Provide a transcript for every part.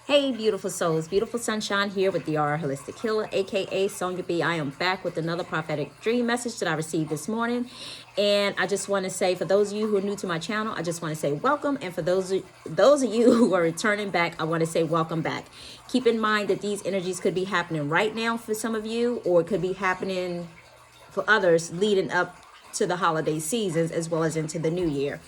Hey, beautiful souls, beautiful sunshine here with the R Holistic Healer, aka Sonia B. I am back with another prophetic dream message that I received this morning. And I just want to say, for those of you who are new to my channel, I just want to say welcome. And for those of you who are returning back, I want to say welcome back. Keep in mind that these energies could be happening right now for some of you, or it could be happening for others leading up to the holiday seasons as well as into the new year.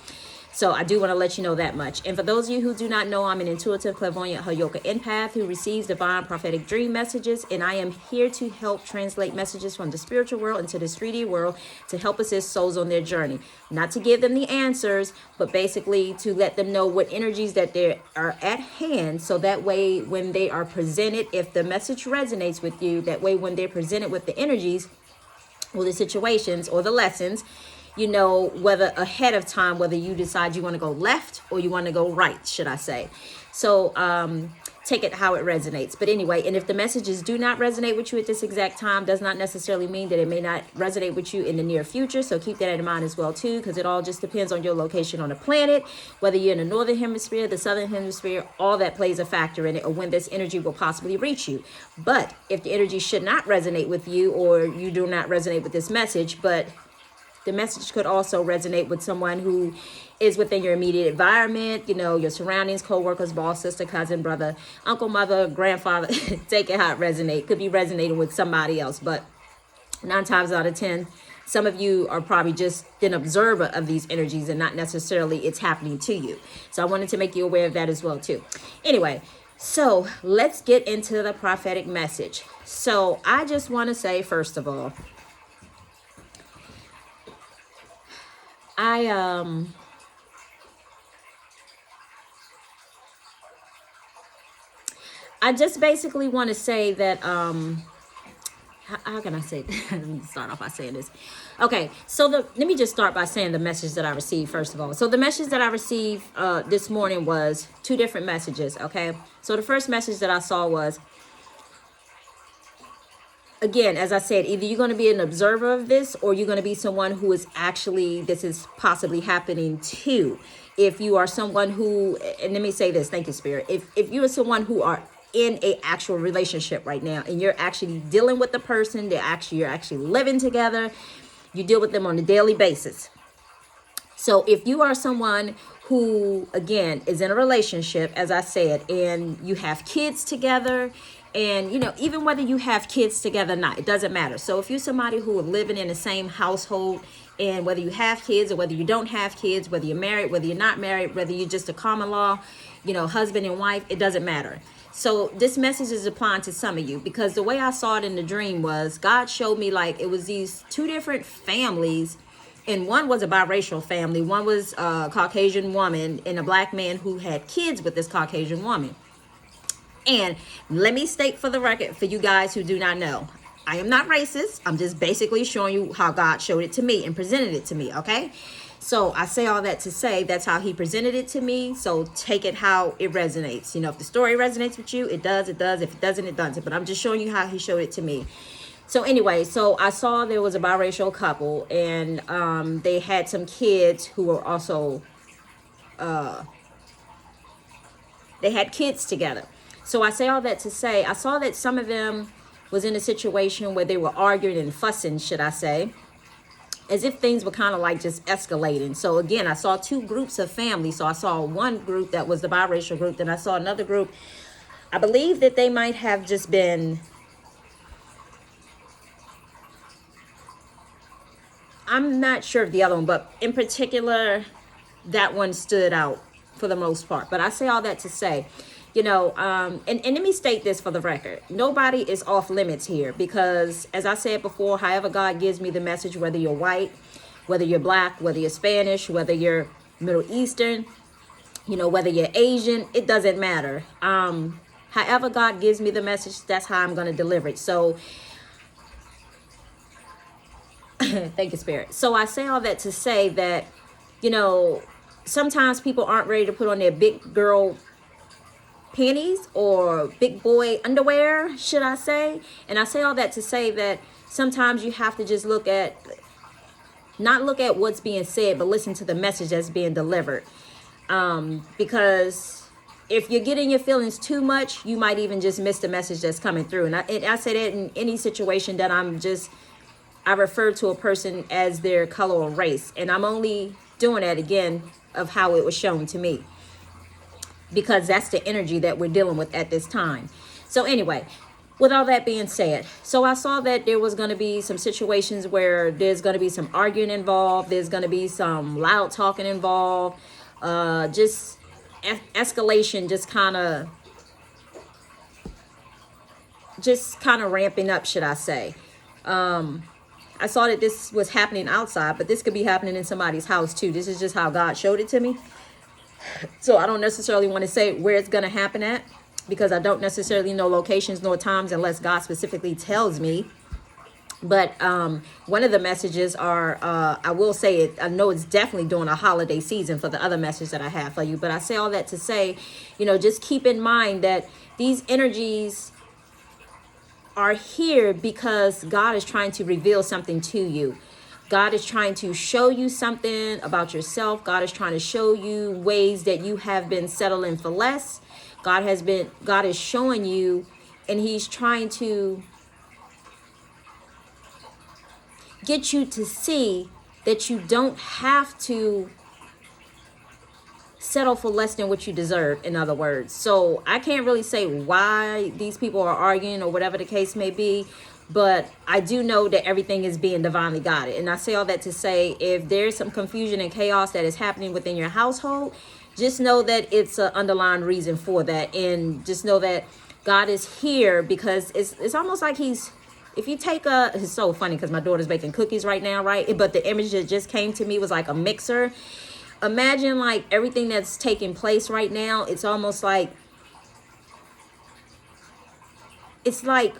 So I do want to let you know that much. And for those of you who do not know, I'm an intuitive, clairvoyant, Hayoka empath who receives divine prophetic dream messages. And I am here to help translate messages from the spiritual world into the 3D world to help assist souls on their journey. Not to give them the answers, but basically to let them know what energies that they are at hand. So that way, when they are presented, if the message resonates with you, that way when they're presented with the energies or the situations or the lessons, you know, whether ahead of time, whether you decide you want to go left or you want to go right, should I say. So take it how it resonates. But anyway, and if the messages do not resonate with you at this exact time, does not necessarily mean that it may not resonate with you in the near future. So keep that in mind as well, too, because it all just depends on your location on the planet, whether you're in the northern hemisphere, the southern hemisphere, all that plays a factor in it, or when this energy will possibly reach you. But if the energy should not resonate with you, or you do not resonate with this message, but the message could also resonate with someone who is within your immediate environment, you know, your surroundings, co-workers, boss, sister, cousin, brother, uncle, mother, grandfather. Take it how it resonates. Could be resonating with somebody else, but 9 times out of 10, some of you are probably just an observer of these energies and not necessarily it's happening to you. So I wanted to make you aware of that as well, too. Anyway, so let's get into the prophetic message. So I just want to say, first of all, I just basically want to say that, how can I say that? Let me start off by saying this. Okay, so let me just start by saying the message that I received, first of all. So the message that I received this morning was 2 different messages, okay? So the first message that I saw was, again, as I said, either you're going to be an observer of this or you're going to be someone who is actually, this is possibly happening to. If you are someone who, and let me say this, thank you, Spirit. If you are someone who are in a actual relationship right now and you're actually dealing with the person, you're actually living together, you deal with them on a daily basis. So if you are someone who, again, is in a relationship, as I said, and you have kids together, and, you know, even whether you have kids together or not, it doesn't matter. So if you're somebody who are living in the same household, and whether you have kids or whether you don't have kids, whether you're married, whether you're not married, whether you're just a common law, you know, husband and wife, it doesn't matter. So this message is applying to some of you, because the way I saw it in the dream was God showed me like it was these 2 different families. And one was a biracial family. One was a Caucasian woman and a black man who had kids with this Caucasian woman. And let me state for the record, for you guys who do not know, I am not racist. I'm just basically showing you how God showed it to me and presented it to me, okay? So I say all that to say that's how he presented it to me. So take it how it resonates. You know, if the story resonates with you, it does, it does. If it doesn't, it doesn't. But I'm just showing you how he showed it to me. So anyway, so I saw there was a biracial couple, and they had some kids who were also, they had kids together. So I say all that to say, I saw that some of them was in a situation where they were arguing and fussing, should I say, as if things were kind of like just escalating. So again, I saw 2 groups of families. So I saw one group that was the biracial group. Then I saw another group. I believe that they might have just been, I'm not sure of the other one, but in particular, that one stood out for the most part. But I say all that to say, you know, and let me state this for the record. Nobody is off limits here, because as I said before, however God gives me the message, whether you're white, whether you're black, whether you're Spanish, whether you're Middle Eastern, you know, whether you're Asian, it doesn't matter. However God gives me the message, that's how I'm going to deliver it. So thank you, Spirit. So I say all that to say that, you know, sometimes people aren't ready to put on their big girl panties or big boy underwear, should I say. And I say all that to say that sometimes you have to just not look at what's being said, but listen to the message that's being delivered. Because if you're getting your feelings too much, you might even just miss the message that's coming through. And I say that in any situation that I refer to a person as their color or race. And I'm only doing that again of how it was shown to me, because that's the energy that we're dealing with at this time. So anyway, with all that being said, so I saw that there was going to be some situations where there's going to be some arguing involved. There's going to be some loud talking involved. Just escalation, just kind of ramping up, should I say. I saw that this was happening outside, but this could be happening in somebody's house too. This is just how God showed it to me. So I don't necessarily want to say where it's going to happen at, because I don't necessarily know locations nor times unless God specifically tells me. But one of the messages are, I will say it, I know it's definitely during a holiday season for the other message that I have for you. But I say all that to say, just keep in mind that these energies are here because God is trying to reveal something to you. God is trying to show you something about yourself. God is trying to show you ways that you have been settling for less. God is showing you, and he's trying to get you to see that you don't have to settle for less than what you deserve, in other words. So I can't really say why these people are arguing or whatever the case may be, but I do know that everything is being divinely guided. And I say all that to say, if there's some confusion and chaos that is happening within your household, just know that it's an underlying reason for that. And just know that God is here, because it's almost like if you take it's so funny because my daughter's baking cookies right now, right? But the image that just came to me was like a mixer. Imagine like everything that's taking place right now. It's almost like, it's like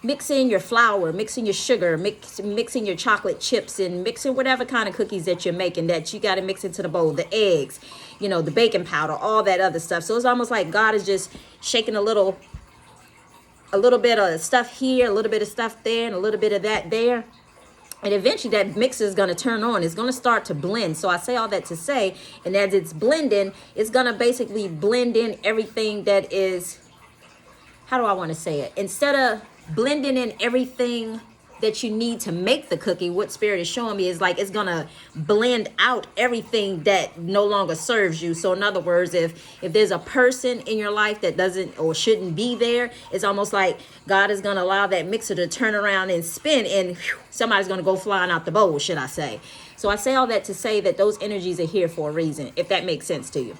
mixing your flour, mixing your sugar, mixing your chocolate chips, and mixing whatever kind of cookies that you're making that you got to mix into the bowl, the eggs, the baking powder, all that other stuff. So it's almost like God is just shaking a little bit of stuff here, a little bit of stuff there, and a little bit of that there. And eventually that mixer is going to turn on. It's going to start to blend. So I say all that to say, and as it's blending, it's going to basically blend in everything that is, how do I want to say it? Instead of blending in everything that you need to make the cookie, what Spirit is showing me is like it's gonna blend out everything that no longer serves you. So in other words, if there's a person in your life that doesn't or shouldn't be there, it's almost like God is gonna allow that mixer to turn around and spin, and somebody's gonna go flying out the bowl, should I say. So I say all that to say that those energies are here for a reason, if that makes sense to you.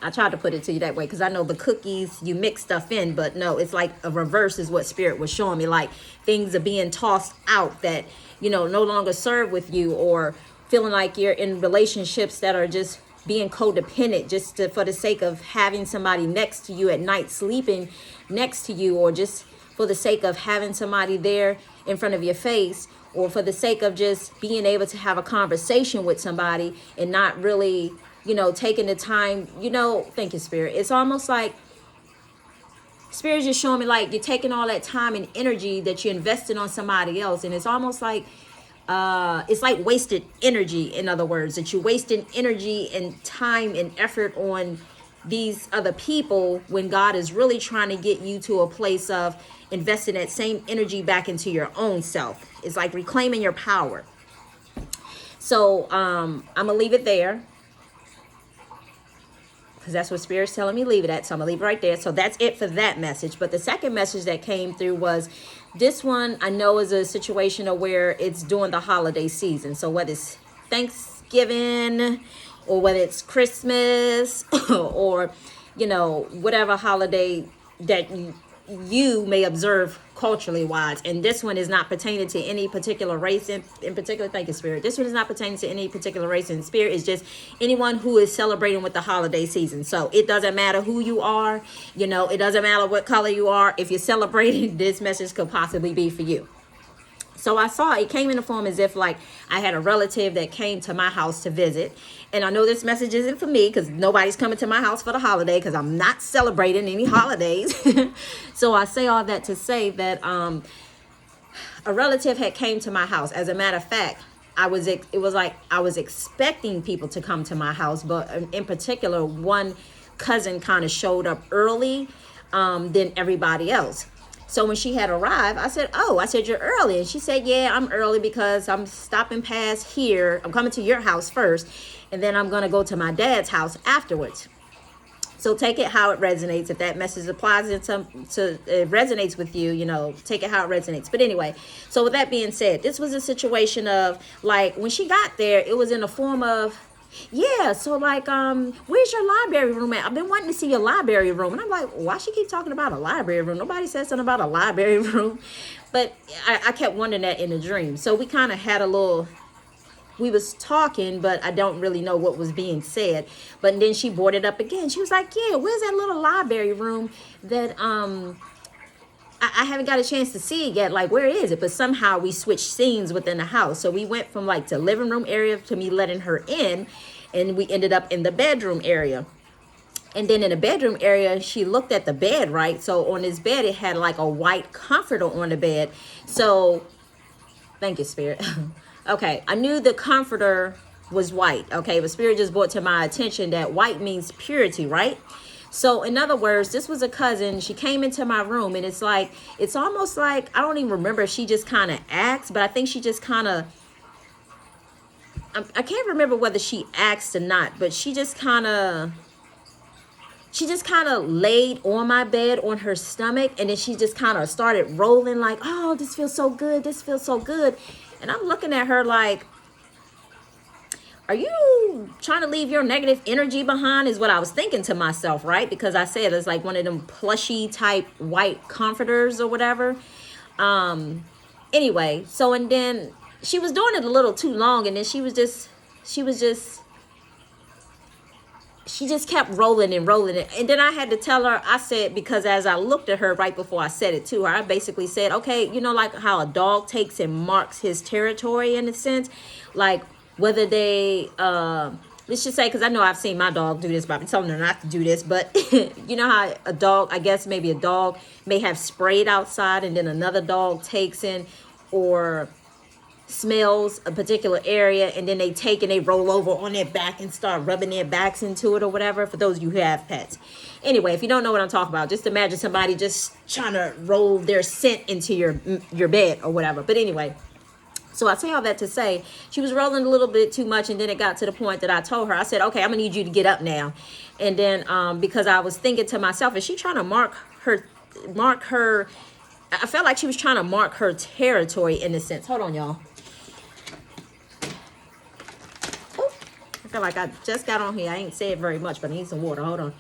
I tried to put it to you that way because I know the cookies, you mix stuff in, but no, it's like a reverse is what Spirit was showing me. Like things are being tossed out that, no longer serve with you, or feeling like you're in relationships that are just being codependent for the sake of having somebody next to you at night, sleeping next to you, or just for the sake of having somebody there in front of your face, or for the sake of just being able to have a conversation with somebody and not really taking the time, thank you, Spirit. It's almost like Spirit's just showing me like you're taking all that time and energy that you're investing on somebody else. And it's almost like, it's like wasted energy, in other words, that you're wasting energy and time and effort on these other people when God is really trying to get you to a place of investing that same energy back into your own self. It's like reclaiming your power. So I'm going to leave it there, because that's what Spirit's telling me leave it at. So I'm going to leave it right there. So that's it for that message. But the second message that came through was this one. I know is a situation of where it's during the holiday season. So whether it's Thanksgiving or whether it's Christmas or, whatever holiday that you may observe culturally wise. And this one is not pertaining to any particular race in particular. Thank you, Spirit. This one is not pertaining to any particular race, and Spirit is just anyone who is celebrating with the holiday season. So it doesn't matter who you are, it doesn't matter what color you are. If you're celebrating, this message could possibly be for you. So I saw it came in the form as if like I had a relative that came to my house to visit. And I know this message isn't for me because nobody's coming to my house for the holiday because I'm not celebrating any holidays. So I say all that to say that a relative had came to my house. As a matter of fact, it was like I was expecting people to come to my house, but in particular, one cousin kind of showed up early than everybody else. So when she had arrived, I said, "Oh," I said, "You're early." And she said, "Yeah, I'm early because I'm stopping past here. I'm coming to your house first, and then I'm going to go to my dad's house afterwards." So take it how it resonates. If that message applies it resonates with you, you know, take it how it resonates. But anyway, so with that being said, this was a situation of like when she got there, it was in the form of, yeah, so like, where's your library room at? I've been wanting to see your library room. And I'm like, why she keep talking about a library room? Nobody said something about a library room. But I kept wondering that in the dream. So we kind of had a little, we was talking, but I don't really know what was being said. But then she brought it up again. She was like, yeah, where's that little library room that I haven't got a chance to see it yet. Like, where is it? But somehow we switched scenes within the house. So we went from like the living room area to me letting her in, and we ended up in the bedroom area. And then in the bedroom area, she looked at the bed, right? So on this bed, it had like a white comforter on the bed. So thank you, Spirit. Okay, I knew the comforter was white. Okay, but Spirit just brought to my attention that white means purity, right? So in other words, this was a cousin. She came into my room, and it's like, it's almost like, I don't even remember if she just kind of asked, but I think she just kind of, I can't remember whether she asked or not, but she just kind of laid on my bed on her stomach, and then she just kind of started rolling like, oh, this feels so good. This feels so good. And I'm looking at her like, are you trying to leave your negative energy behind, is what I was thinking to myself, right? Because I said it's like one of them plushy type white comforters or whatever. Anyway, so and then she was doing it a little too long, and then she just kept rolling and rolling it. And then I had to tell her, I said, because as I looked at her right before I said it to her, I basically said, okay, you know, like how a dog takes and marks his territory in a sense, like whether they, let's just say, because I know I've seen my dog do this, but I've been telling her not to do this, but you know how a dog, I guess maybe a dog may have sprayed outside and then another dog takes in or smells a particular area, and then they take and they roll over on their back and start rubbing their backs into it or whatever, for those of you who have pets. Anyway, if you don't know what I'm talking about, just imagine somebody just trying to roll their scent into your bed or whatever. But anyway, so I say all that to say she was rolling a little bit too much, and then it got to the point that I told her, I said, okay, I'm gonna need you to get up now. And then because I was thinking to myself, is she trying to mark her, I felt like she was trying to mark her territory in a sense. Hold on, y'all. I feel like I just got on here. I ain't said very much, but I need some water. Hold on.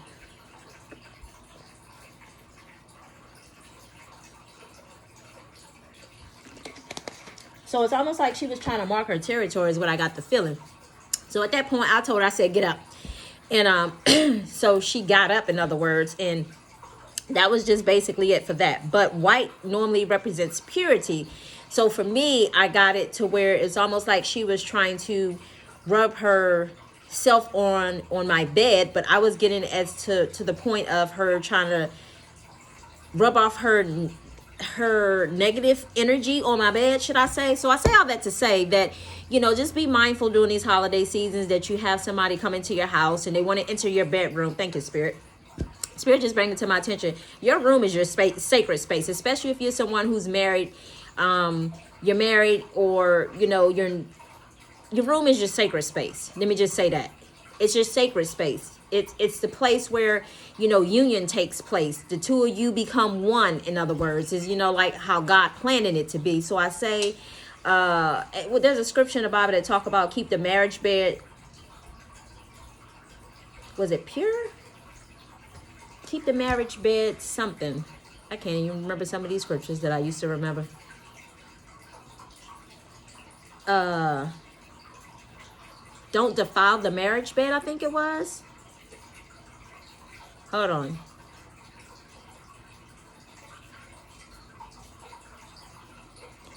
So it's almost like she was trying to mark her territory is what I got the feeling. So at that point, I told her, I said, get up. And so she got up, in other words, and that was just basically it for that. But white normally represents purity. So for me, I got it to where it's almost like she was trying to rub herself on my bed, but I was getting as to the point of her trying to rub off her negative energy on my bed, should I say. So I say all that to say that, you know, just be mindful during these holiday seasons that you have somebody come into your house and they want to enter your bedroom. Thank you, Spirit. Spirit just bring it to my attention. Your room is your space, sacred space, especially if you're someone who's married. You're married, or you know, your room is your sacred space. Let me just say that. It's your sacred space. It's the place where, you know, union takes place. The two of you become one, in other words, is, you know, like how God planned it to be. So I say, well, there's a scripture in the Bible that talk about keep the marriage bed. Was it pure? Keep the marriage bed something. I can't even remember some of these scriptures that I used to remember. Don't defile the marriage bed, I think it was. Hold on.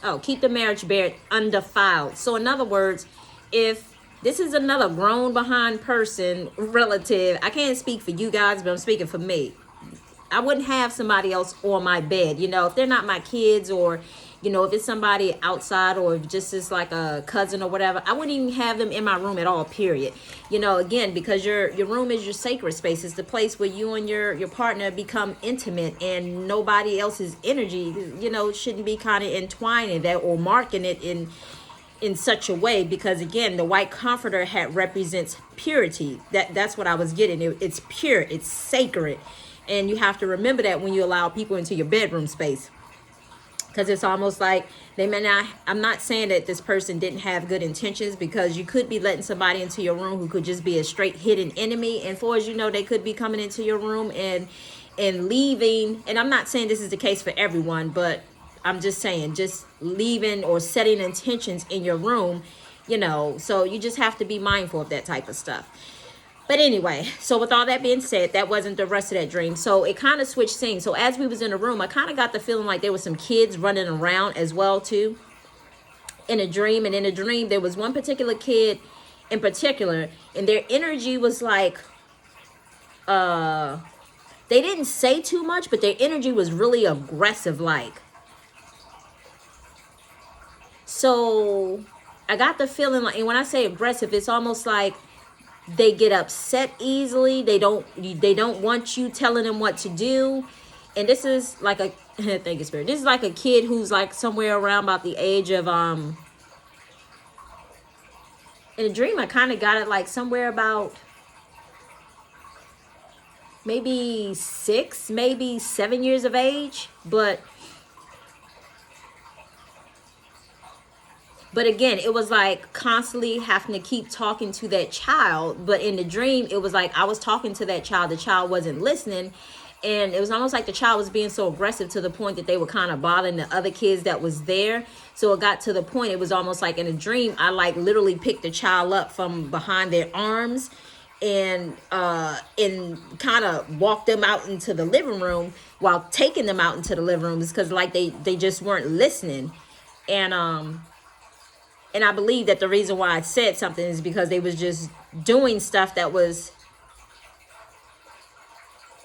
Oh, keep the marriage bed undefiled. So in other words, if this is another grown behind person, relative, I can't speak for you guys, but I'm speaking for me. I wouldn't have somebody else on my bed, you know, if they're not my kids, or You know, if it's somebody outside or if just is like a cousin or whatever, I wouldn't even have them in my room at all, period. You know, again, because your room is your sacred space. It's the place where you and your partner become intimate, and nobody else's energy, you know, shouldn't be kind of entwining that or marking it in such a way, because again, the white comforter hat represents purity. That's what I was getting. It's pure, it's sacred. And you have to remember that when you allow people into your bedroom space, because it's almost like they may not, I'm not saying that this person didn't have good intentions, because you could be letting somebody into your room who could just be a straight hidden enemy, and for as you know, they could be coming into your room and leaving. And I'm not saying this is the case for everyone, but I'm just saying, just leaving or setting intentions in your room, you know, so you just have to be mindful of that type of stuff. But anyway, so with all that being said, that wasn't the rest of that dream. So it kind of switched scenes. So as we was in the room, I kind of got the feeling like there was some kids running around as well too in a dream. And in a dream, there was one particular kid in particular, and their energy was like, they didn't say too much, but their energy was really aggressive like. So I got the feeling like, and when I say aggressive, it's almost like they get upset easily. They don't want you telling them what to do. And this is like a thank you, Spirit. This is like a kid who's like somewhere around about the age of in a dream I kind of got it like somewhere about maybe 6, maybe 7 years of age, but again, it was like constantly having to keep talking to that child. But in the dream, it was like I was talking to that child. The child wasn't listening. And it was almost like the child was being so aggressive to the point that they were kind of bothering the other kids that was there. So it got to the point, it was almost like in a dream, I like literally picked the child up from behind their arms and kind of walked them out into the living room while taking them out into the living room, because like they just weren't listening. And I believe that the reason why I said something is because they was just doing stuff that was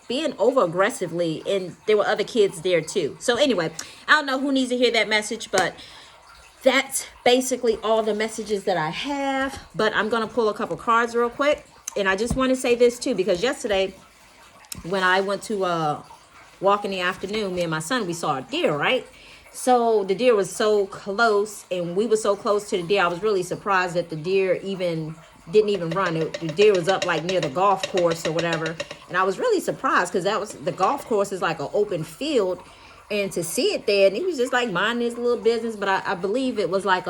being over aggressively, and there were other kids there too. So anyway, I don't know who needs to hear that message, but that's basically all the messages that I have. But I'm going to pull a couple cards real quick. And I just want to say this too, because yesterday when I went to walk in the afternoon, me and my son, we saw a deer, right? So the deer was so close, and we were so close to the deer. I was really surprised that the deer didn't even run. The deer was up like near the golf course or whatever. And I was really surprised, because the golf course is like an open field, and to see it there, and he was just like minding his little business. But I believe it was like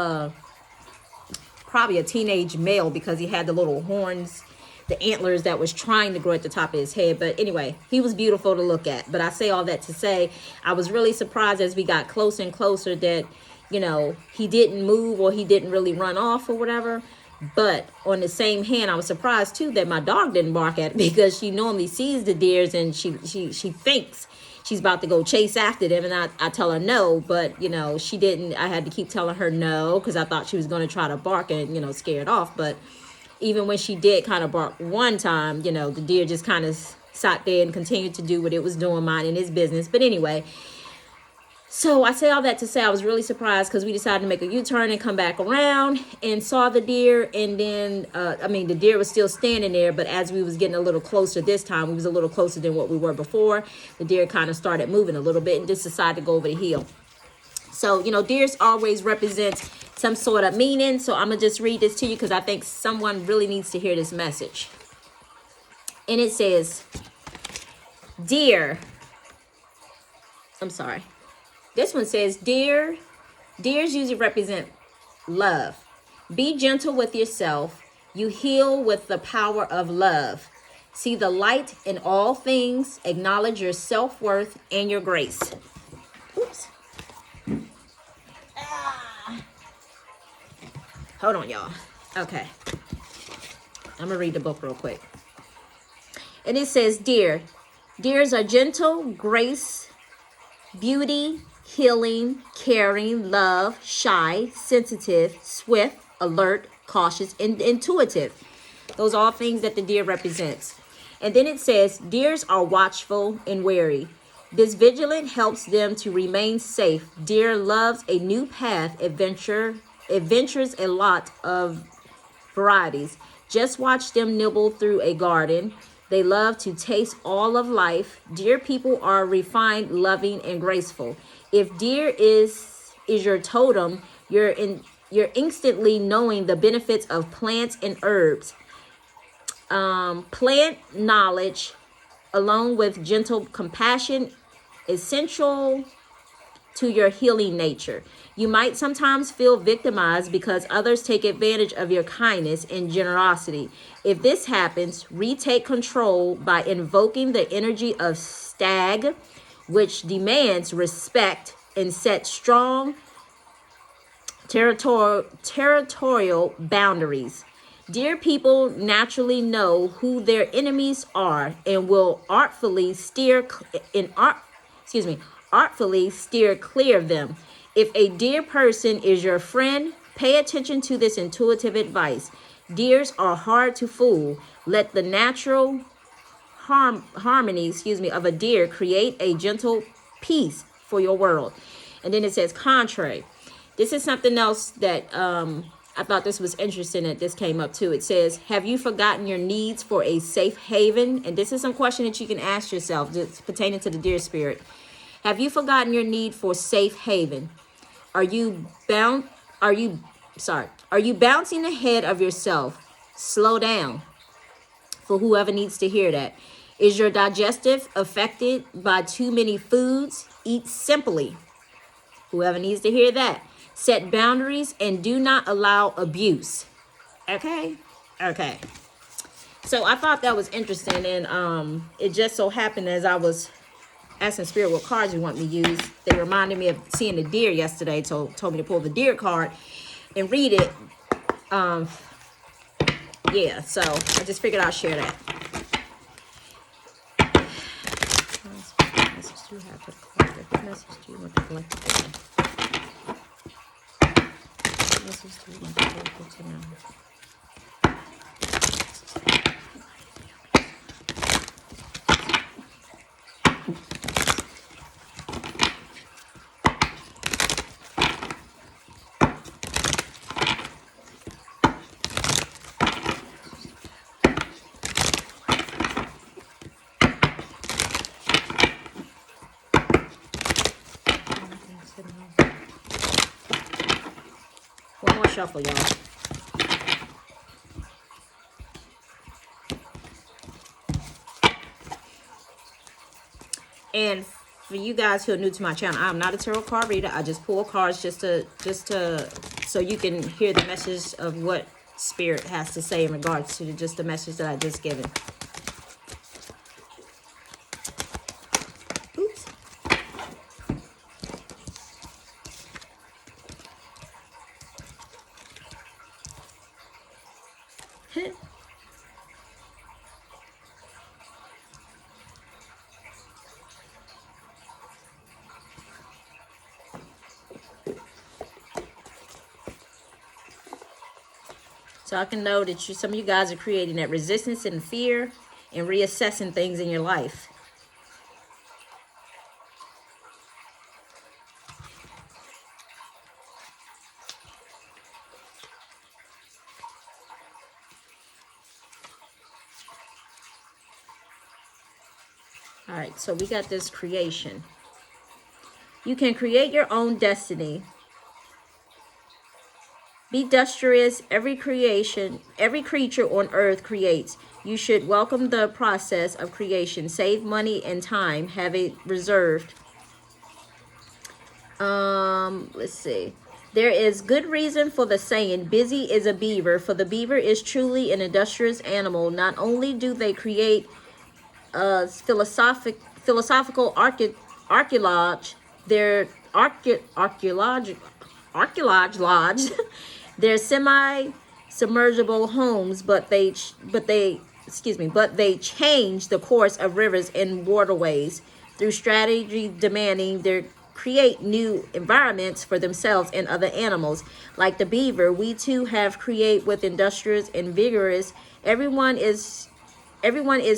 probably a teenage male, because he had the little horns, the antlers that was trying to grow at the top of his head. But anyway, he was beautiful to look at. But I say all that to say, I was really surprised as we got closer and closer that, you know, he didn't move or he didn't really run off or whatever. But on the same hand, I was surprised too that my dog didn't bark at it, because she normally sees the deers and she thinks she's about to go chase after them. And I tell her no, but you know, she didn't. I had to keep telling her no, because I thought she was going to try to bark and, you know, scare it off. But even when she did kind of bark one time, you know, the deer just kind of sat there and continued to do what it was doing, minding its business. But anyway, so I say all that to say I was really surprised, because we decided to make a U-turn and come back around and saw the deer. And then, the deer was still standing there, but as we was getting a little closer this time, we was a little closer than what we were before. The deer kind of started moving a little bit and just decided to go over the hill. So, you know, deers always represent some sort of meaning. So I'm going to just read this to you, because I think someone really needs to hear this message. And it says, deer. I'm sorry. This one says, deers usually represent love. Be gentle with yourself. You heal with the power of love. See the light in all things. Acknowledge your self-worth and your grace. Oops. Hold on, y'all. Okay. I'm going to read the book real quick. And it says, deers are gentle, grace, beauty, healing, caring, love, shy, sensitive, swift, alert, cautious, and intuitive. Those are all things that the deer represents. And then it says, deers are watchful and wary. This vigilance helps them to remain safe. Deer loves a new path, adventures a lot of varieties. Just watch them nibble through a garden. They love to taste all of life. Deer people are refined, loving, and graceful. If deer is your totem, you're instantly knowing the benefits of plants and herbs. Plant knowledge, along with gentle compassion, essential to your healing nature. You might sometimes feel victimized because others take advantage of your kindness and generosity. If this happens, retake control by invoking the energy of stag, which demands respect and sets strong territorial boundaries. Dear people naturally know who their enemies are and will artfully steer clear of them. If a dear person is your friend, pay attention to this intuitive advice. Deers are hard to fool. Let the natural harmony, of a deer create a gentle peace for your world. And then it says contrary. This is something else that I thought this was interesting that this came up too. It says, have you forgotten your needs for a safe haven? And this is some question that you can ask yourself just pertaining to the deer spirit. Have you forgotten your need for safe haven? Are you bouncing ahead of yourself? Slow down. For whoever needs to hear that. Is your digestive affected by too many foods? Eat simply. Whoever needs to hear that. Set boundaries and do not allow abuse. Okay? Okay. So I thought that was interesting, and it just so happened as I was asking Spirit what cards you want me to use, they reminded me of seeing the deer yesterday, told me to pull the deer card and read it. Yeah, so I just figured I'll share that. What message do you have for the collective? What message do you want the collective to know? What message do you want the collective to know? One more shuffle, y'all. And for you guys who are new to my channel, I'm not a tarot card reader. I just pull cards just to so you can hear the message of what Spirit has to say in regards to just the message that I just given. Oops. So I can know that some of you guys are creating that resistance and fear and reassessing things in your life. All right, so we got this creation. You can create your own destiny. Be dexterous. Every creature on earth creates. You should welcome the process of creation. Save money and time. Have it reserved. Let's see. There is good reason for the saying, busy is a beaver, for the beaver is truly an industrious animal. Not only do they create philosophical archaeology, they're semi-submergible homes, but they change the course of rivers and waterways through strategy demanding they create new environments for themselves and other animals. Like the beaver, we too have create with industrious and vigorous. Everyone is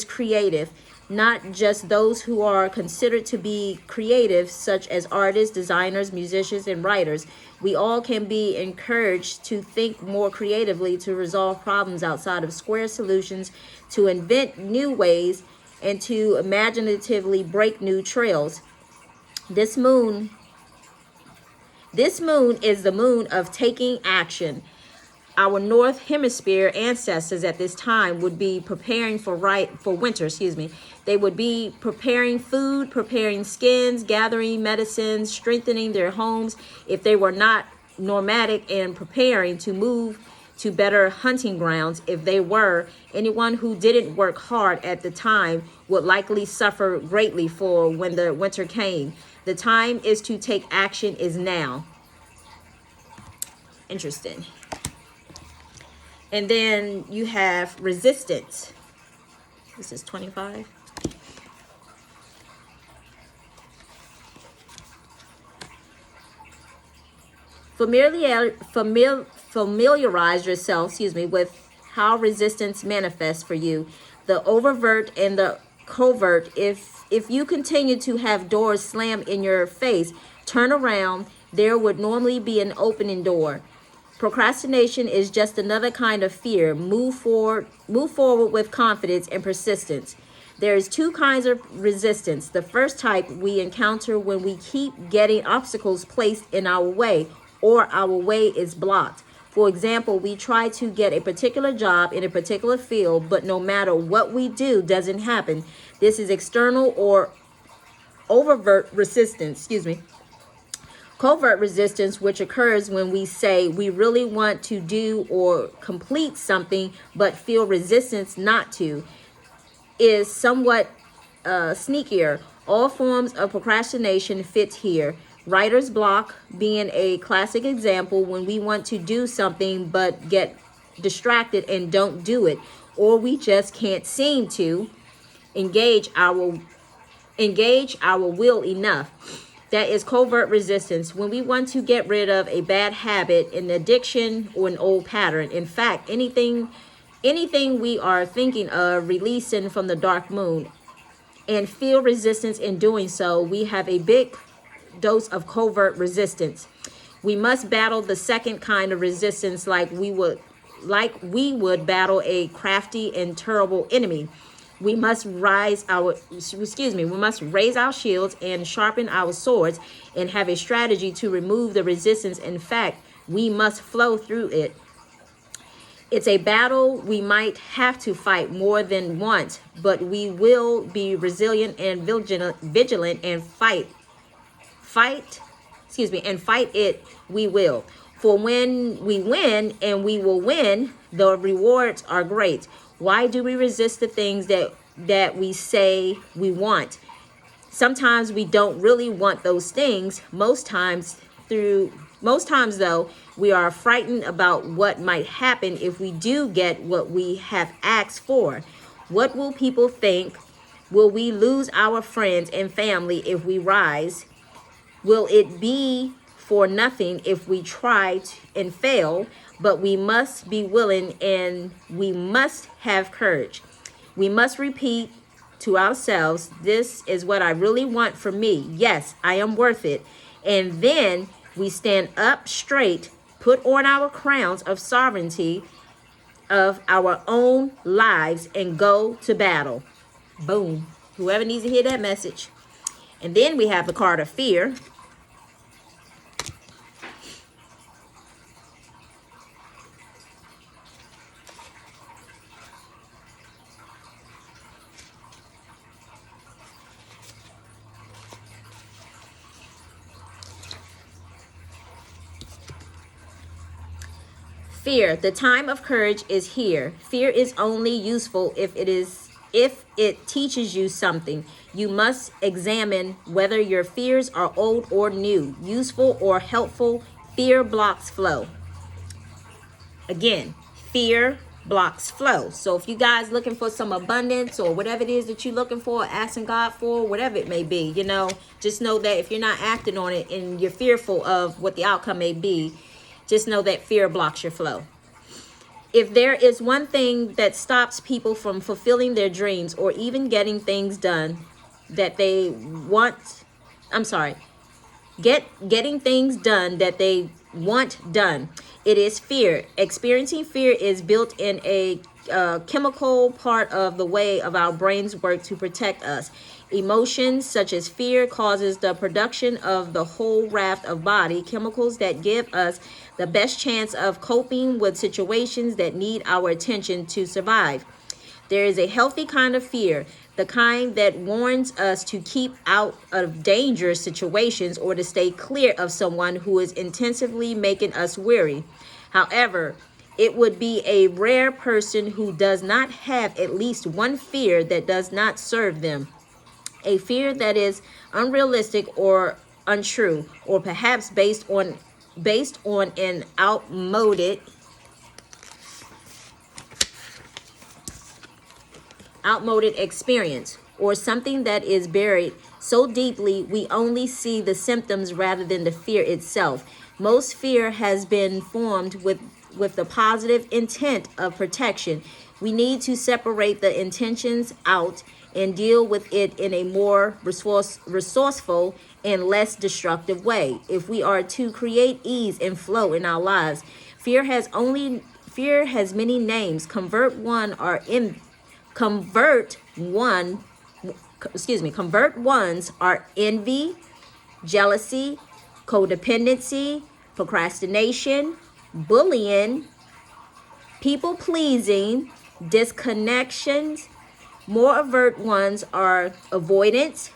creative. not just those who are considered to be creative, such as artists, designers, musicians, and writers. We all can be encouraged to think more creatively, to resolve problems outside of square solutions, to invent new ways, and to imaginatively break new trails. This moon is the moon of taking action. Our North Hemisphere ancestors at this time would be preparing for winter, They would be preparing food, preparing skins, gathering medicines, strengthening their homes if they were not nomadic, and preparing to move to better hunting grounds. If they were, anyone who didn't work hard at the time would likely suffer greatly for when the winter came. The time is to take action is now. Interesting. And then you have resistance. This is 25. Familiarize yourself, with how resistance manifests for you. The overt and the covert. If you continue to have doors slam in your face, turn around. There would normally be an opening door. Procrastination is just another kind of fear. Move forward with confidence and persistence. There's two kinds of resistance. The first type we encounter when we keep getting obstacles placed in our way, or our way is blocked. For example, we try to get a particular job in a particular field, but no matter what we do, doesn't happen. This is external or overt resistance, Covert resistance, which occurs when we say we really want to do or complete something but feel resistance not to, is somewhat sneakier. All forms of procrastination fit here. Writer's block being a classic example, when we want to do something but get distracted and don't do it, or we just can't seem to engage our will enough. That is covert resistance, when we want to get rid of a bad habit, an addiction, or an old pattern. In fact, anything we are thinking of releasing from the dark moon, and feel resistance in doing so, we have a big dose of covert resistance. We must battle the second kind of resistance like we would battle a crafty and terrible enemy. We must raise our shields and sharpen our swords and have a strategy to remove the resistance. In fact, we must flow through it. It's a battle we might have to fight more than once, but we will be resilient and vigilant and fight it we will. For when we win, and we will win, the rewards are great. Why do we resist the things that we say we want? Sometimes we don't really want those things. Most times though, we are frightened about what might happen if we do get what we have asked for. What will people think? Will we lose our friends and family if we rise? Will it be for nothing if we try and fail? But we must be willing, and we must have courage. We must repeat to ourselves, this is what I really want for me. Yes, I am worth it. And then we stand up straight, put on our crowns of sovereignty of our own lives, and go to battle. Boom. Whoever needs to hear that message. And then we have the card of fear. Fear. The time of courage is here. Fear is only useful if it teaches you something. You must examine whether your fears are old or new, useful or helpful. Fear blocks flow. Again, fear blocks flow. So if you guys looking for some abundance or whatever it is that you're looking for, asking God for, whatever it may be, just know that if you're not acting on it and you're fearful of what the outcome may be, just know that fear blocks your flow. If there is one thing that stops people from fulfilling their dreams or even getting things done that they want, I'm sorry, getting things done that they want done, it is fear. Experiencing fear is built in a chemical part of the way of our brains work to protect us. Emotions such as fear causes the production of the whole raft of body chemicals that give us the best chance of coping with situations that need our attention to survive. There is a healthy kind of fear, the kind that warns us to keep out of dangerous situations or to stay clear of someone who is intensively making us weary. However, it would be a rare person who does not have at least one fear that does not serve them. A fear that is unrealistic or untrue, or perhaps based on an outmoded experience, or something that is buried so deeply we only see the symptoms rather than the fear itself. Most fear has been formed with the positive intent of protection. We need to separate the intentions out and deal with it in a more resourceful and less destructive way. If we are to create ease and flow in our lives, fear has many names. Convert ones are envy, jealousy, codependency, procrastination, bullying, people pleasing, disconnections. More overt ones are avoidance,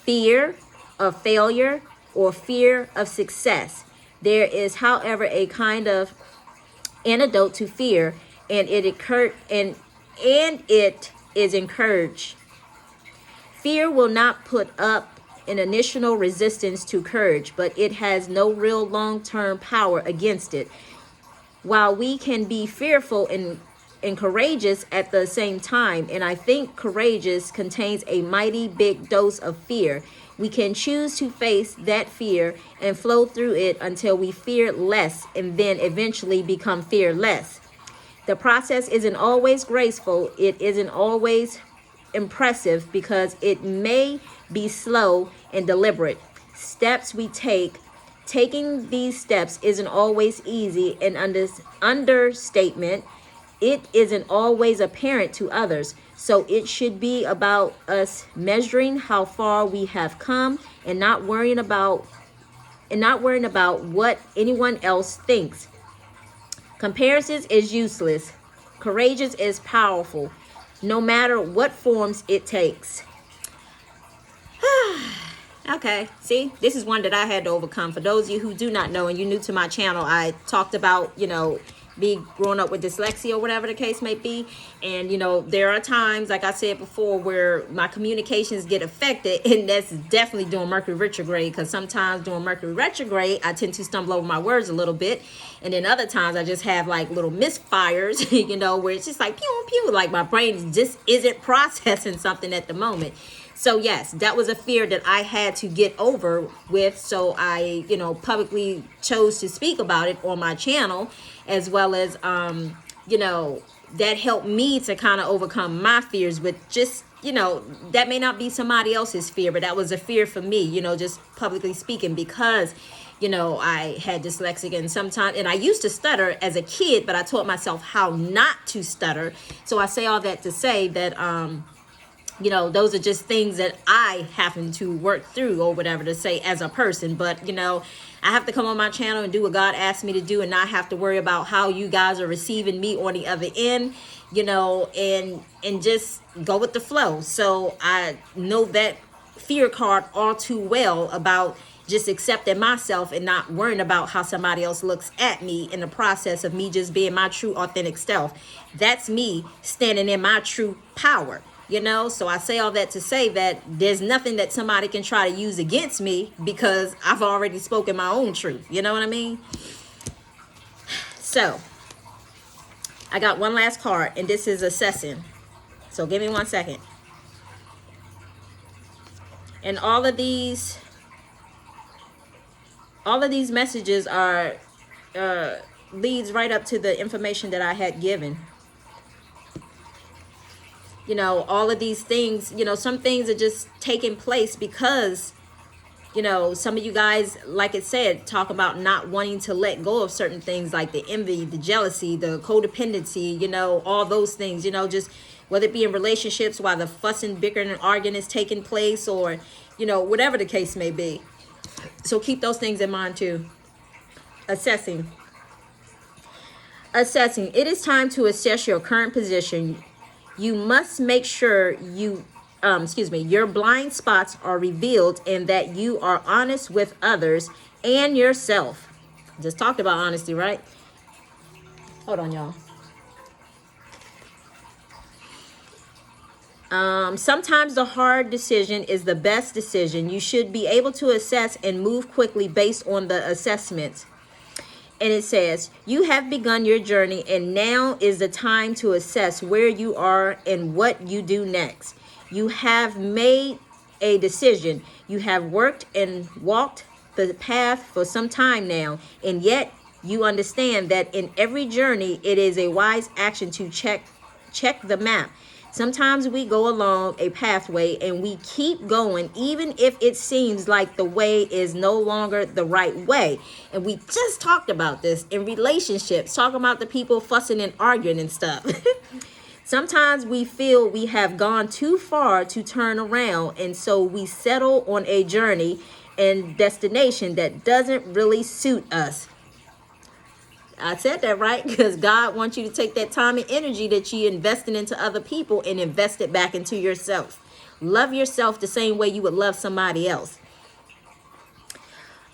fear of failure, or fear of success. There is, however, a kind of antidote to fear, and it is encouraged. Fear will not put up an initial resistance to courage, but it has no real long-term power against it. While we can be fearful and courageous at the same time, and I think courageous contains a mighty big dose of fear, we can choose to face that fear and flow through it until we fear less and then eventually become fearless. The process isn't always graceful, it isn't always impressive because it may be slow and deliberate. Steps we taking these steps isn't always easy, and understatement, it isn't always apparent to others. So it should be about us measuring how far we have come and not worrying about what anyone else thinks. Comparison is useless. Courageous is powerful, no matter what forms it takes. Okay, see, this is one that I had to overcome. For those of you who do not know and you're new to my channel, I talked about, me growing up with dyslexia or whatever the case may be. And, there are times, like I said before, where my communications get affected. And that's definitely during Mercury retrograde, because sometimes during Mercury retrograde, I tend to stumble over my words a little bit. And then other times I just have like little misfires, where it's just like pew, pew, like my brain just isn't processing something at the moment. So yes, that was a fear that I had to get over with. So I, publicly chose to speak about it on my channel, as well as, that helped me to kind of overcome my fears with just, that may not be somebody else's fear, but that was a fear for me, just publicly speaking, because, I had dyslexia and I used to stutter as a kid, but I taught myself how not to stutter. So I say all that to say that, those are just things that I happen to work through or whatever to say as a person. But, I have to come on my channel and do what God asked me to do and not have to worry about how you guys are receiving me on the other end, and just go with the flow. So I know that fear card all too well about just accepting myself and not worrying about how somebody else looks at me in the process of me just being my true authentic self. That's me standing in my true power. So I say all that to say that there's nothing that somebody can try to use against me because I've already spoken my own truth. You know what I mean? So I got one last card, and this is assessing. So give me 1 second. And all of these messages are leads right up to the information that I had given. You know, all of these things, you know, some things are just taking place because, you know, some of you guys, like it said, talk about not wanting to let go of certain things like the envy, the jealousy, the codependency, you know, all those things, you know, just whether it be in relationships while the fussing, bickering, and arguing is taking place, or, you know, whatever the case may be. So keep those things in mind too. Assessing. It is time to assess your current position. You must make sure your blind spots are revealed and that you are honest with others and yourself. Just talked about honesty, right? Hold on, y'all. Sometimes the hard decision is the best decision. You should be able to assess and move quickly based on the assessment. And it says, you have begun your journey and now is the time to assess where you are and what you do next. You have made a decision. You have worked and walked the path for some time now, and yet you understand that in every journey, it is a wise action to check the map. Sometimes we go along a pathway and we keep going even if it seems like the way is no longer the right way. And we just talked about this in relationships, talking about the people fussing and arguing and stuff. Sometimes we feel we have gone too far to turn around, and so we settle on a journey and destination that doesn't really suit us. I said that right, because God wants you to take that time and energy that you're investing into other people and invest it back into yourself. Love yourself the same way you would love somebody else.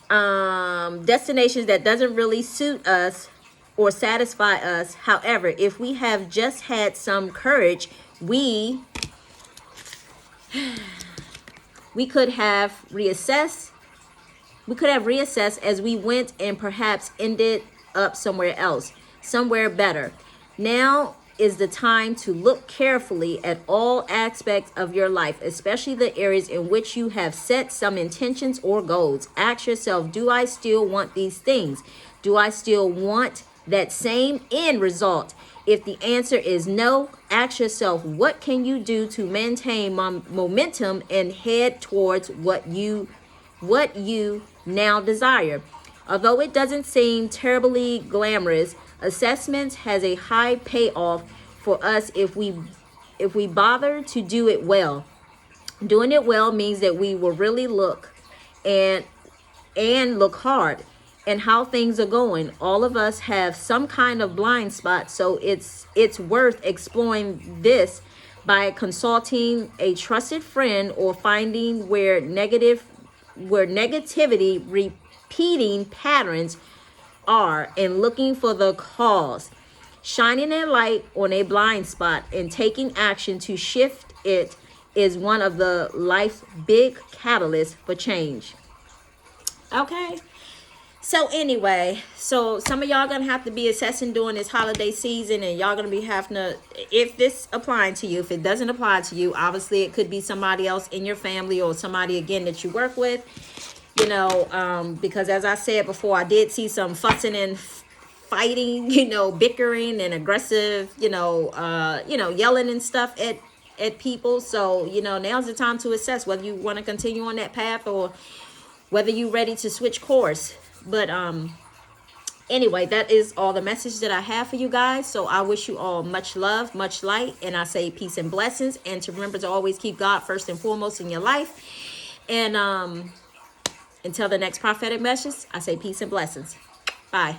Destinations that doesn't really suit us or satisfy us. However, if we have just had some courage, we could have reassessed. We could have reassessed as we went and perhaps ended up somewhere else, somewhere better. Now is the time to look carefully at all aspects of your life, especially the areas in which you have set some intentions or goals. Ask yourself, do I still want these things? Do I still want that same end result? If the answer is no, ask yourself, what can you do to maintain momentum and head towards what you now desire? Although it doesn't seem terribly glamorous, assessments has a high payoff for us if we bother to do it well. Doing it well means that we will really look and look hard and how things are going. All of us have some kind of blind spot, so it's worth exploring this by consulting a trusted friend or finding where negativity repeating patterns are and looking for the cause. Shining a light on a blind spot and taking action to shift it is one of the life's big catalysts for change. Okay. So anyway, so some of y'all gonna have to be assessing during this holiday season, and y'all gonna be having to, if this applying to you, if it doesn't apply to you, obviously it could be somebody else in your family or somebody again that you work with. You know, because as I said before, I did see some fussing and fighting, you know, bickering and aggressive, yelling and stuff at people. So, you know, now's the time to assess whether you want to continue on that path or whether you're ready to switch course. But anyway, that is all the message that I have for you guys. So I wish you all much love, much light, and I say peace and blessings. And to remember to always keep God first and foremost in your life. And until the next prophetic message, I say peace and blessings. Bye.